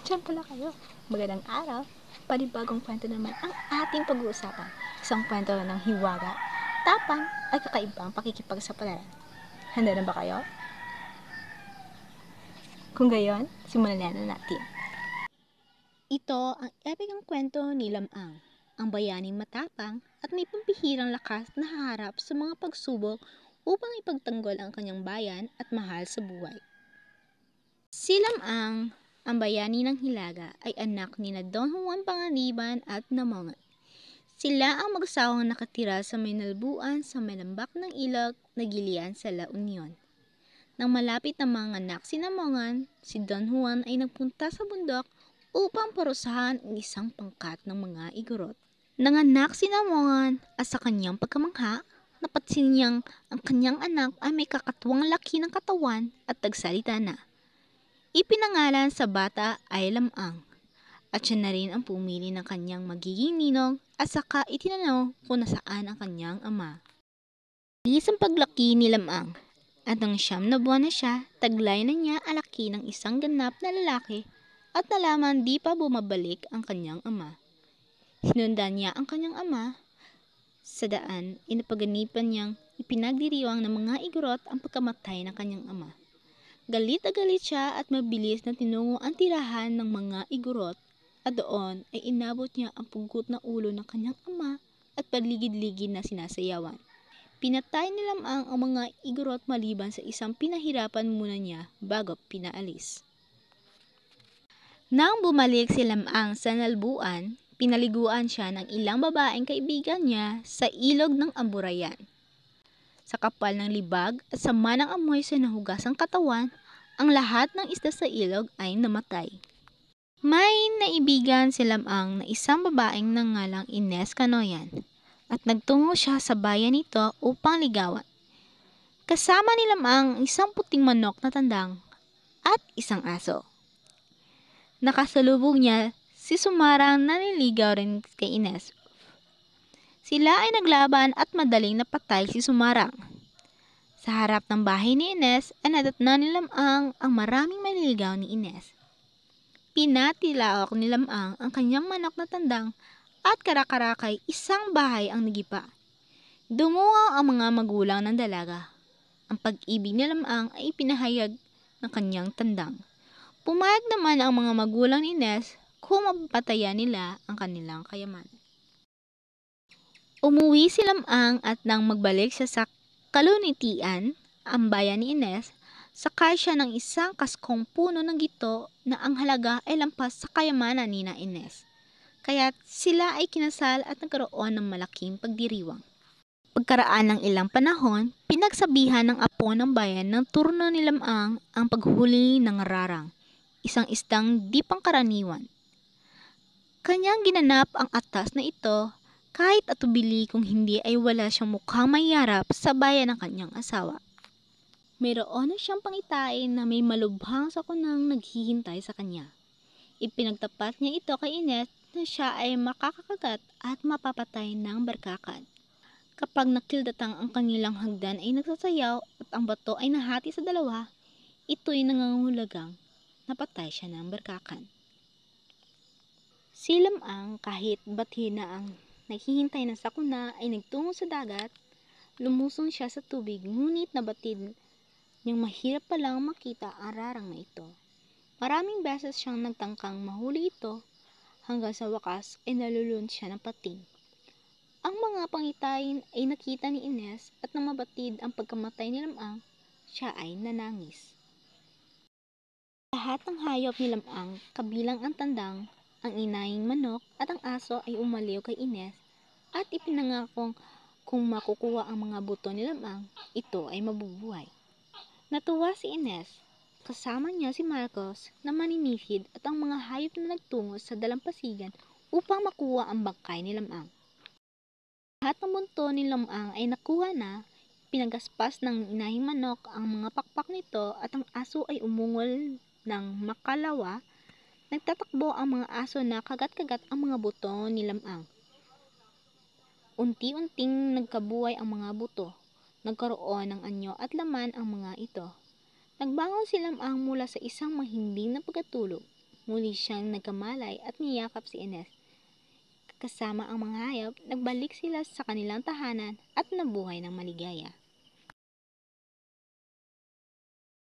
Diyan pala kayo. Magandang araw. Panibagong kwento naman ang ating pag-uusapan. Isang kwento ng hiwaga, tapang at kakaibang pakikipagsapalaran. Handa na ba kayo? Kung gayon, simulan na natin. Ito ang epikang kwento ni Lamang, ang bayaning matapang at may pampihirang lakas na haharap sa mga pagsubok upang ipagtanggol ang kanyang bayan at mahal sa buhay. Si Lamang, ang bayani ng Hilaga, ay anak ni Don Juan Panganiban at Namongan. Sila ang mag-asawang nakatira sa may nalbuan sa may lambak ng ilog na gilian sa La Union. Nang malapit na manganak si Namongan, si Don Juan ay nagpunta sa bundok upang parusahan ang isang pangkat ng mga igorot. Nanganak si Namongan at sa kanyang pagkamangha, napansin niyang ang kanyang anak ay may kakatuwang laki ng katawan at tagsalita na. Ipinangalan sa bata ay Lamang, at siya na rin ang pumili ng kanyang magiging ninong at saka itinanong kung nasaan ang kanyang ama. Bilis ang paglaki ni Lamang, at nang 9 na buwan na siya, taglay na niya ang laki ng isang ganap na lalaki at nalaman di pa bumabalik ang kanyang ama. Sinundan niya ang kanyang ama. Sa daan, inapaganipan niyang ipinagdiriwang ng mga igorot ang pagkamatay ng kanyang ama. Galit na galit siya at mabilis na tinungo ang tirahan ng mga igorot at doon ay inabot niya ang pugot na ulo ng kanyang ama at paligid-ligid na sinasayawan. Pinatay ni Lamang ang mga igorot maliban sa isang pinahirapan muna niya bago pinaalis. Nang bumalik si Lamang sa nalbuan, pinaliguan siya ng ilang babaeng kaibigan niya sa ilog ng Amburayan. Sa kapal ng libag at sama ng amoy sa nahugasang katawan, ang lahat ng isda sa ilog ay namatay. May naibigan si Lamang na isang babaeng nangalang Ines Canoyan at nagtungo siya sa bayan nito upang ligawan. Kasama ni Lamang ang isang puting manok na tandang at isang aso. Nakasalubong niya si Sumarang na nililigaw rin kay Ines. Sila ay naglaban at madaling napatay si Sumarang. Sa harap ng bahay ni Ines ay nadatnan ni Lamang ang maraming manliligaw ni Ines. Pinatilaok ni Lamang ang kanyang manok na tandang at karakarakay isang bahay ang nagipa. Dumungaw ang mga magulang ng dalaga. Ang pag-ibig ni Lamang ay ipinahayag ng kanyang tandang. Pumayag naman ang mga magulang ni Ines kung mapapatayan nila ang kanilang kayamanan. Umuwi si Lamang at nang magbalik siya sa Kalunitian, ang bayan ni Ines, sakay siya ng isang kaskong puno ng gito na ang halaga ay lampas sa kayamanan ni na Ines. Kaya't sila ay kinasal at nagkaroon ng malaking pagdiriwang. Pagkaraan ng ilang panahon, pinagsabihan ng apo ng bayan ng turno ni Lamang ang paghuli ng rarang, isang isdang di pangkaraniwan. Kanyang ginanap ang atas na ito kahit atubili kung hindi ay wala siyang mukhang mayarap sa bayan ng kanyang asawa. Mayroon na siyang pangitain na may malubhang sakunang naghihintay sa kanya. Ipinagtapat niya ito kay Ines na siya ay makakakagat at mapapatay ng barkakan. Kapag nakildatang ang kanilang hagdan ay nagsasayaw at ang bato ay nahati sa dalawa, ito'y nangangahulugang napatay siya ng barkakan. Si Lamang kahit bathi na ang naghihintay ng sakuna ay nagtungo sa dagat, lumusong siya sa tubig ngunit nabatid niyang mahirap palang makita ang rarang na ito. Maraming beses siyang nagtangkang mahuli ito hanggang sa wakas ay nalulun siya ng pating. Ang mga pangitain ay nakita ni Ines at nang mabatid ang pagkamatay ni Lamang, siya ay nanangis. Lahat ng hayop ni Lamang, kabilang ang tandang, ang inahing manok at ang aso ay umaliw kay Ines at ipinangakong kung makukuha ang mga buto ni Lamang, ito ay mabubuhay. Natuwa si Ines. Kasama niya si Marcos na maninisid at ang mga hayop na nagtungo sa dalampasigan upang makuha ang bangkay ni Lamang. Lahat ng bunto ni Lamang ay nakuha na, pinagaspas ng inahing manok ang mga pakpak nito at ang aso ay umungol ng makalawa. Nagtatakbo ang mga aso na kagat-kagat ang mga buto ni Lamang. Unti-unting nagkabuhay ang mga buto. Nagkaroon ng anyo at laman ang mga ito. Nagbangon si Lamang mula sa isang mahimbing na pagkatulog. Muli siyang nagkamalay at niyakap si Ines. Kasama ang mga hayop, nagbalik sila sa kanilang tahanan at nabuhay ng maligaya.